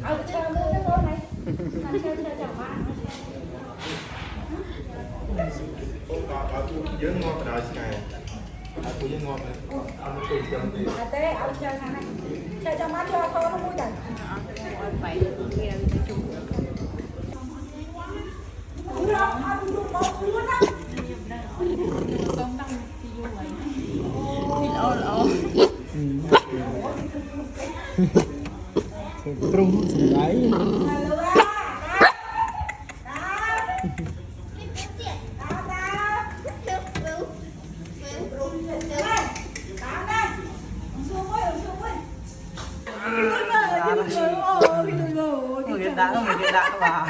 เอาเชิญเลยนะโต๊ะไหนเชิญจากบ้านaku yang ngop dah sekarang. Aku yang ngop ni. Aku tu jam ni. อาเต้เอาเชิญนะเชิญจากบ้านรอโต๊ะต้องพูดกันไปเรียนจุ่มเราเอาดูโต๊ะคู่นะต้องตั้งที่ยุ่งไว้เอาปรุงสไลด์ Mungkin tak lah.